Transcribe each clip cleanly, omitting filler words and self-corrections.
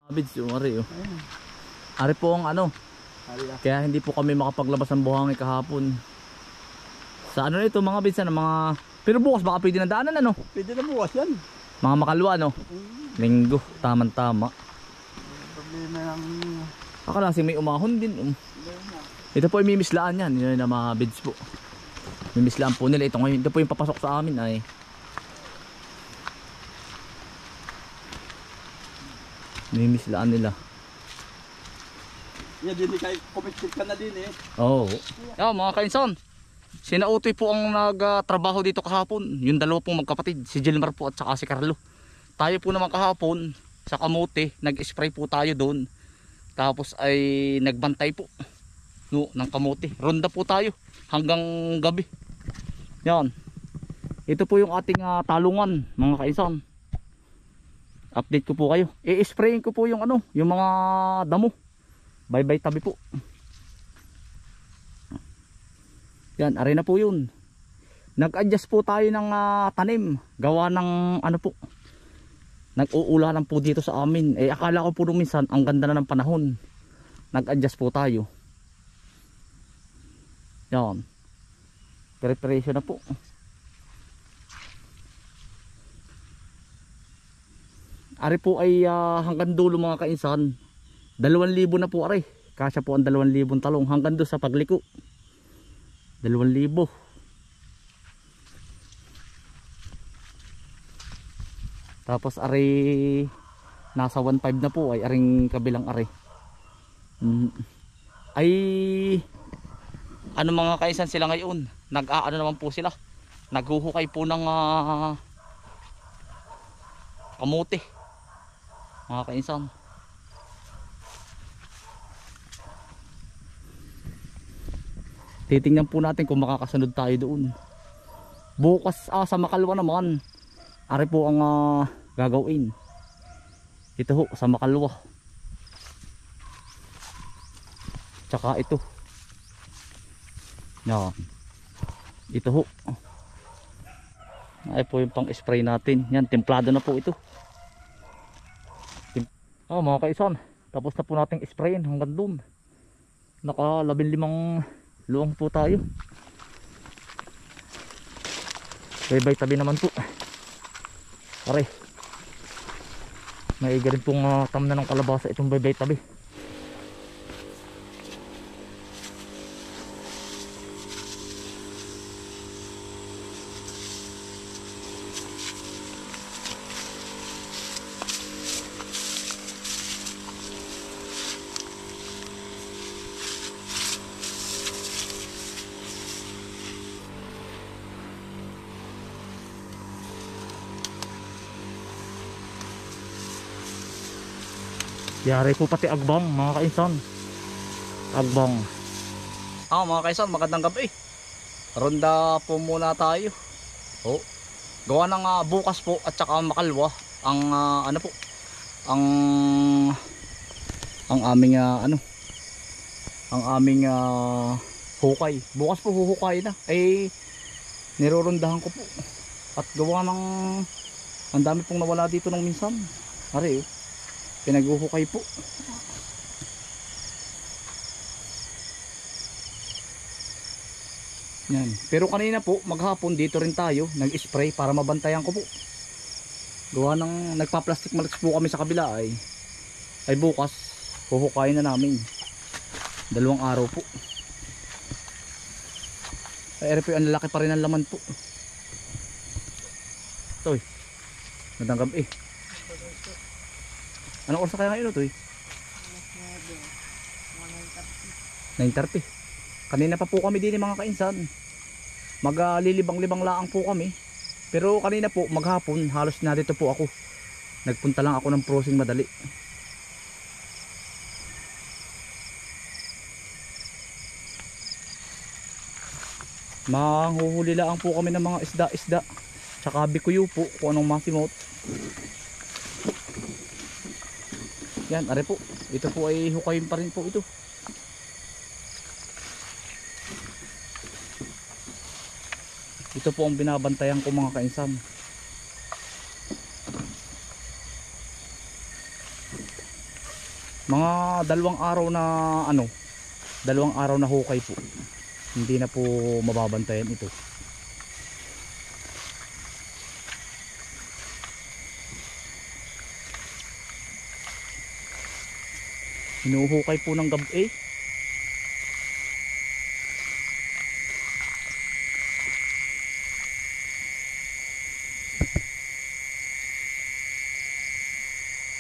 Abids yung ari oh. Ari po ang ano. Kaya hindi po kami makapaglabas ng buhangin kahapon. Sa ano ito mga bids na mga. Pero bukas baka pwede na daanan ano. Pwede na bukas yan. Mga makalwa no. Linggo, tamang-tama. Problema ng Akala kasi may umahon din. Ito po ay mimislaan yan. Yun na mga bids po. Mimislaan po nila. Ito ngayon. Ito po yung papasok sa amin ay. Mimislaan nila. yan din kay kumitik ka na din eh. Oo. Oh. Mga kainson. Sina Utoy po ang nagtrabaho dito kahapon. Yung dalawa pong magkapatid. Si Gilmar po at saka si Carlo. Tayo po naman kahapon sa kamote. Nag-spray po tayo doon. Tapos ay nagbantay po no, ng kamote. Ronda po tayo hanggang gabi. Yan. Ito po yung ating talungan mga kainsan. Update ko po kayo. I-sprayin ko po yung ano, yung mga damo. Bye-bye tabi po. Yan, aray na po yun. Nag-adjust po tayo ng tanim. Gawa ng ano po. Nag-uulanan po dito sa amin. Eh akala ko po minsan ang ganda na ng panahon. Nag-adjust po tayo. Yan. Preparation na po. Ari po ay hanggang dulo mga kainsan. 2,000 na po ari. Kasya po ang 2,000 talong hanggang doon sa pagliko. 2,000. Tapos ari nasa 1,500 na po ay aring kabilang ari. Ay ano mga kainsan sila ngayon? Nag-aano naman po sila. Naghuhukay po ng kamote. Mga kainsan. Titingnan po natin kung makakasunod tayo doon. Bukas sa Makalwa naman. Ari po ang gagawin. Ito ho sa Makalwa. Tsaka ito. Yan. Ito ho. Ay po yung pang spray natin. Yan, templado na po ito. Mga kaisan, tapos na po nating sprayin hanggang doon. Naka 15 luang po tayo. Bye-bye tabi naman po. Pare. May iga rin pong tamna ng kalabasa itong bye-bye tabi. Yari po pati agbang mga kainsan. Agbang. Mga kainsan, magandang gabi. Ronda po muna tayo. Oh. Gawa ng bukas po at saka Makalwa ang ano po. Ang aming ang aming hukay. Bukas po huhukay na. Ay nirorondahan ko po. At gawa ng ang dami pong nawala dito nung minsan. Ari oh. Pinaghuhukay po. Yan. Pero kanina po maghapon dito rin tayo nag-spray para mabantayan ko po. Gawa ng nagpa-plastic malaks po kami sa kabila ay bukas huhukayin na namin. 2 araw po. Ay po ang lalaki pa rin ang laman po. Toy. Magandang gabi. Anong oras kaya ngayon ito eh? 9:30. Kanina pa po kami din mga kainsan. Maglilibang-libang laang po kami. Pero kanina po maghapon halos na dito po ako. Nagpunta lang ako ng Prosing madali. Manghuhuli lang po kami ng mga isda-isda. Tsaka bikuyo po kung anong masimot. Yan, are po. Ito po ay hukayin pa rin po ito. Ito po ang binabantayan ko mga kainsan. Mga dalawang araw na ano, dalawang araw na hukay po. Hindi na po mababantayan ito. Hinuhukay po ng gabi.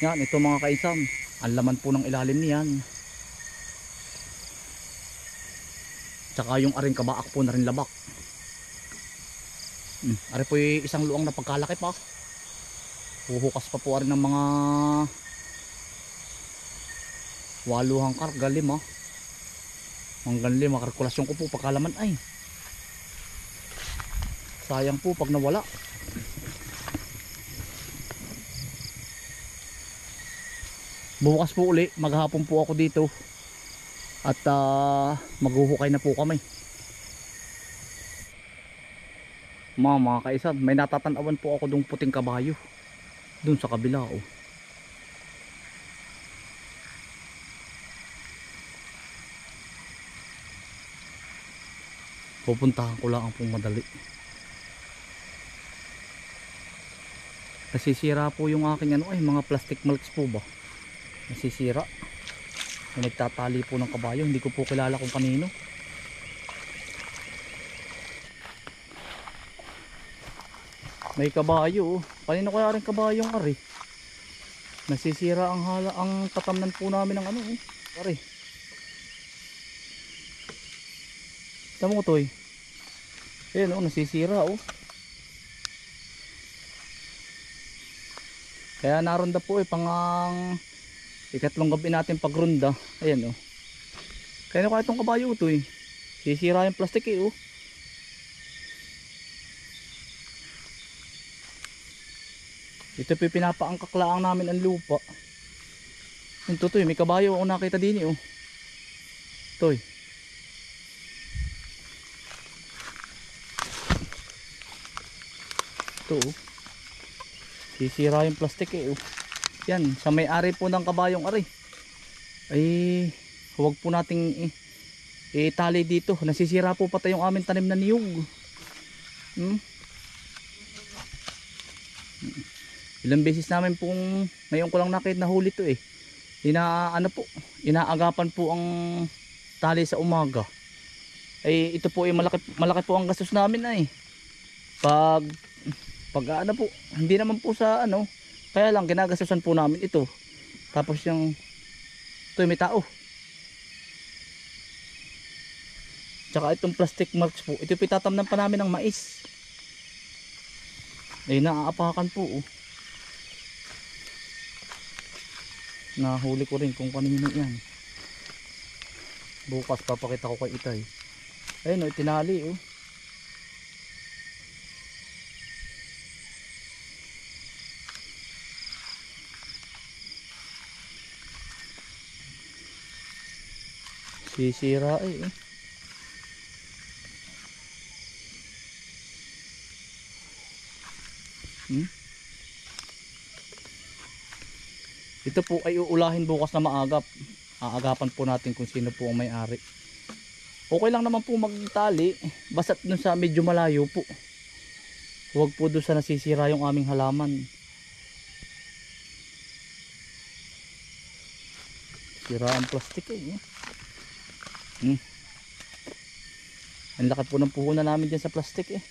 Yan, ito mga kaisam. Ang laman po ng ilalim niyan. Tsaka yung aring kabaak po na rin labak. Ari po yung isang luang na pagkalaki pa. Huhukas pa po rin ng mga 8 karga, 5. Hanggang 5. Kalkulasyon ko po pagkalaman ay. Sayang po pag nawala. Bukas po uli, maghapon po ako dito. At maghuhukay na po kami. Mga kaisam, may natatanawan po ako dong puting kabayo. Doon sa kabila oh. Pupuntahan ko lang pong madali. Nasisira po yung aking ano ay mga plastic mulch po ba. Nasisira. May nagtatali po ng kabayo. Hindi ko po kilala kung kanino. May kabayo oh. Kanino kaya rin kabayong ari? Nasisira ang tatamnan po namin ng ano oh. Ari. Tama ko to eh. Ayan oh, nasisira oh. Kaya naronda po eh pangang ikatlong gabi natin pagronda. Ayan oh. Kaya na itong kabayo to eh. Sisira yung plastic eh oh. Ito po pinapaangkaklaang namin ang lupa. Ito to eh. May kabayo ako nakita din eh oh. Ito eh. Ito oh. Sisira yung plastic eh oh. Yan, sa may-ari po ng kabayong ari. Ay, huwag po nating itali dito. Nasisira po pati yung aming tanim na niyog. Ilang beses namin pong ngayon ko lang nakita na huli to eh. Inaagapan po ang tali sa umaga. Ay ito po ay malaki po ang gastos namin ay. Pag ano po, hindi naman po sa ano, kaya lang ginagastusan po namin ito. Tapos yung ito may tao. Tsaka itong plastic mulch po, ito pitatamnan pa namin ng mais. Ay naaapakan po oh. Nahuli ko rin kung kanino yan. Bukas papakita ko kay Itay. Ayun oh, itinali oh. Sisira eh. Ito po ay uulahin bukas na maagap. Aagapan po natin kung sino po ang may-ari. Okay lang naman po magtali. Basta't dun sa medyo malayo po. Huwag po dun sa nasisira yung aming halaman. Sira ang plastic eh. Ang laki po ng puhunan namin dyan sa plastic eh.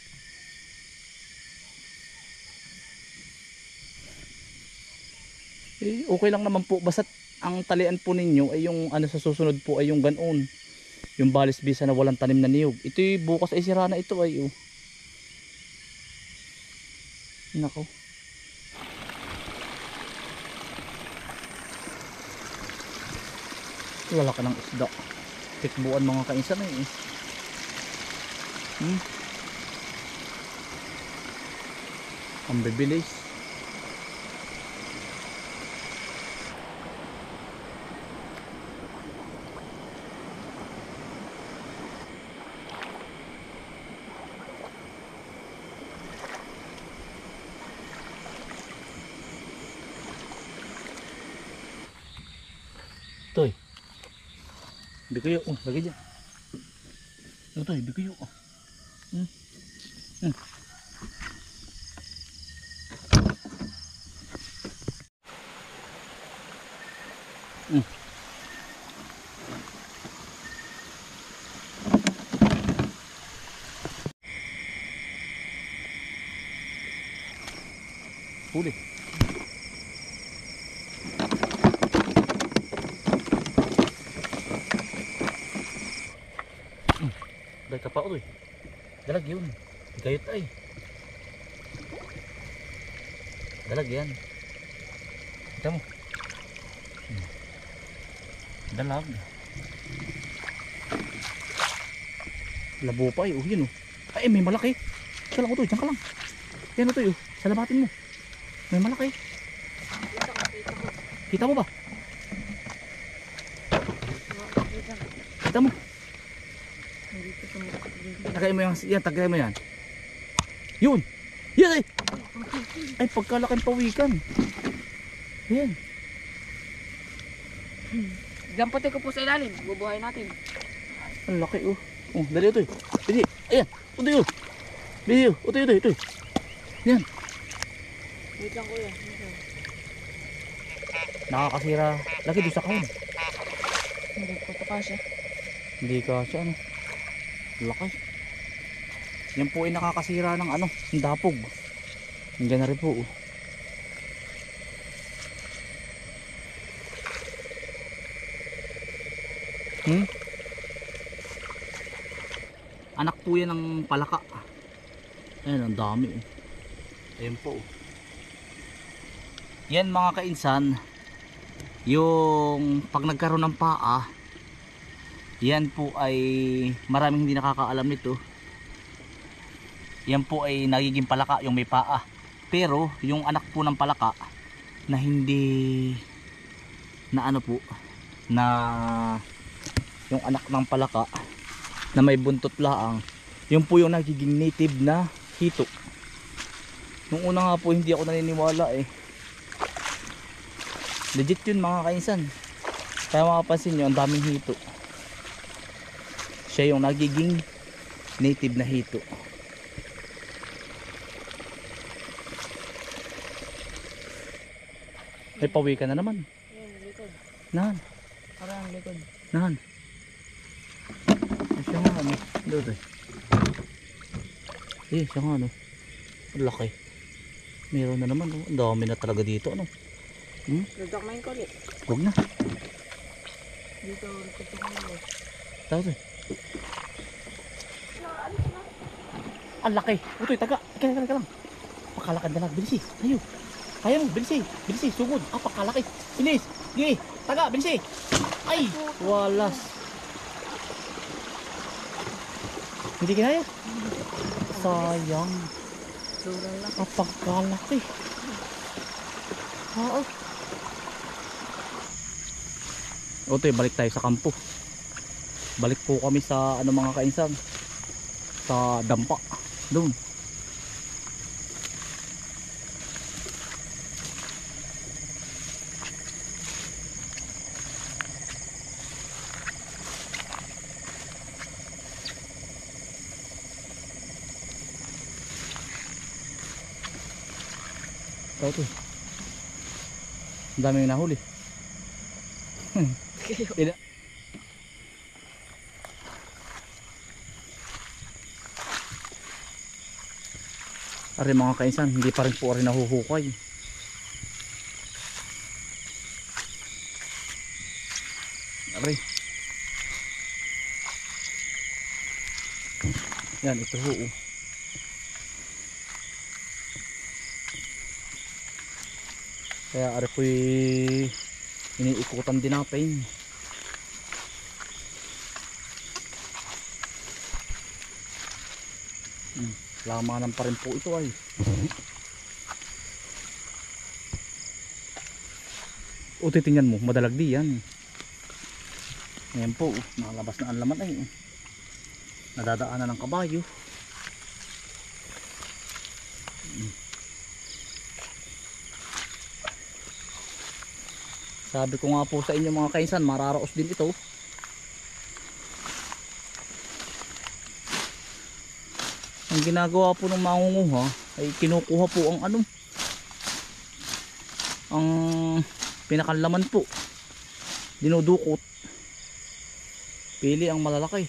Okay lang naman po basta't ang talian po ninyo ay yung ano sa susunod po ay yung ganon, yung balis bisa na walang tanim na niyog. Ito bukas ay sira na ito ay oh. Nako. Lalaki ng isda. Tikbuan mga kainsan eh. Ang bibilis. Toy. Bikuyo. Oh, lagay dyan. Ito toy, bikuyo. Hmm. Hmm. Hmm. Huli. Dahil ka pa utoy. Dalag yun. Gayot ay. Dalag yan. Kita mo. Dalag. Labo pa ay. Oh, yun oh. Ay, may malaki. Diyan lang utoy. Diyan ka lang. Yan utoy oh. Salabatin mo. May malaki. Kita mo ba? Kita mo. Tagay mo yan, tagay mo yan. Yun. Yan ay. Ay, pagkalaking pawikan. Yan. Damputin ko po sa ilalim. Bubuhay natin. Ang laki oh. Oh, dali ito eh. Bili. Ayan. Utoy oh. Bili oh. Utoy, utoy, utoy. Yan. Wait lang kuya. Nakakasira. Lagi doon sa kahon. Hindi ko ito kasya. Hindi kasi ano. Laki. Yan po ay nakakasira ng ano. Ng dapog. Hindi na rin po oh. Anak po yan ng palaka. Ayan, ang dami oh. Ayan po oh. Yan mga kainsan, yung pag nagkaroon ng paa, yan po ay maraming hindi nakakaalam nito. Yan po ay nagiging palaka yung may paa. Pero yung anak po ng palaka na hindi na ano po, na yung anak ng palaka na may buntot laang, yun po yung nagiging native na hito. Nung una nga po hindi ako naniniwala eh. Legit yun mga kainsan. Kaya makapansin nyo ang daming hito. Siya yung nagiging native na hito. May pawikan na naman. Yan, likod. Nahan. Parang likod. Nahan. Ay, siya nga ano. Doon. Eh, siya nga ano. Laki. Meron na naman. Oh. Ang dami na talaga dito. Ano? Nagdakmain ko ulit. Huwag na. Dito, likod ko mo. Tapos eh. Ang laki. Utoy, taga. Ika lang. Pakalakan dalag. Bilis eh. Tayo. Kaya mo. Bilis eh. Bilis eh. Sugod. Ah, pakalaki. Bilis. Gini. Taga. Bilis eh. Ay. Walas. Hindi kinaya. Sayang. Sobrang laki. Ah, pagkalaki. Oo. Utoy, balik tayo sa kampo. Balik po kami sa ano mga kainsan, sa dampa doon. Ito. Ang daming nahuli. Ina. Ari mga kainsan, hindi pa rin po rin nahuhukay. Ari. Yan, ito ho. Kaya ari po'y iniikutan din natin. Lamanan pa rin po ito ay. O titingnan mo, madalagdi yan. Ayan po, nakalabas na ang laman ay. Nadadaanan ng kabayo. Sabi ko nga po sa inyo mga kainsan, mararaos din ito. Ang ginagawa po ng mangunguha ay kinukuha po ang ano, ang pinakalaman po, dinudukot, pili ang malalaki.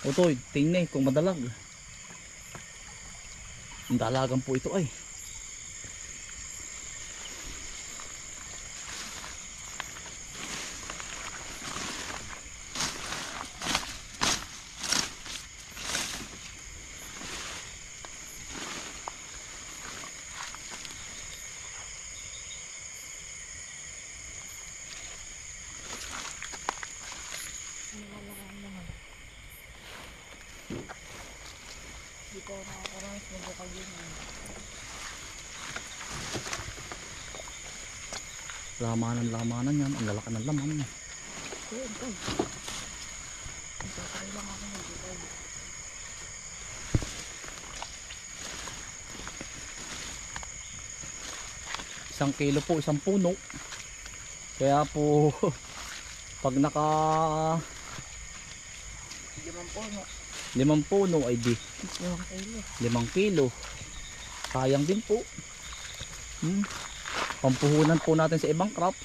Utoy, tingnan kung madalag. Ang dalagan po ito ay. Hindi ko nakakaranas ng bukal yun. Lamanan yan, ang lalaki ng laman. Ito. Isasakay lang ako ng bukal. Isang kilo po, isang puno. Kaya po pag naka 5 puno. 5 puno ay di 5 kilo. 5 kilo. Sayang din po. Pampuhunan po natin sa ibang crops.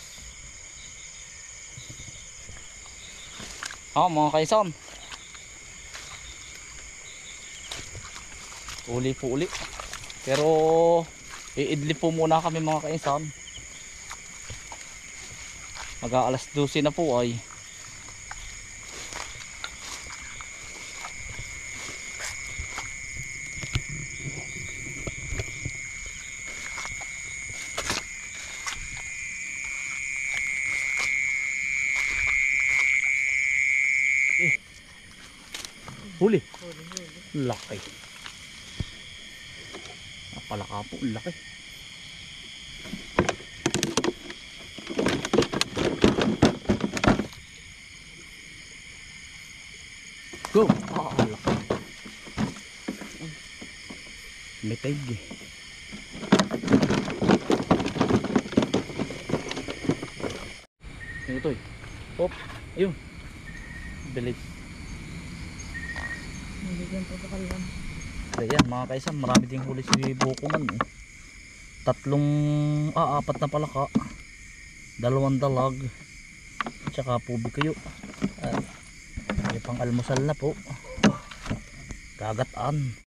Mga kaisan, uli po uli. Pero iidli po muna kami mga kaisan. Mag-aalas 12 na po ay. Huli. Laki. Napalaka po, laki. Go! Laki. May taig eh. Yung ito eh. Hop, ayun. Bilis. Nabigyan po sa kalan. Ayan mga kaisan, marami ding huli si Bukuman eh. 4 na palaka, 2 dalag, tsaka pubi kayo. May pang almusal na po. Gagataan.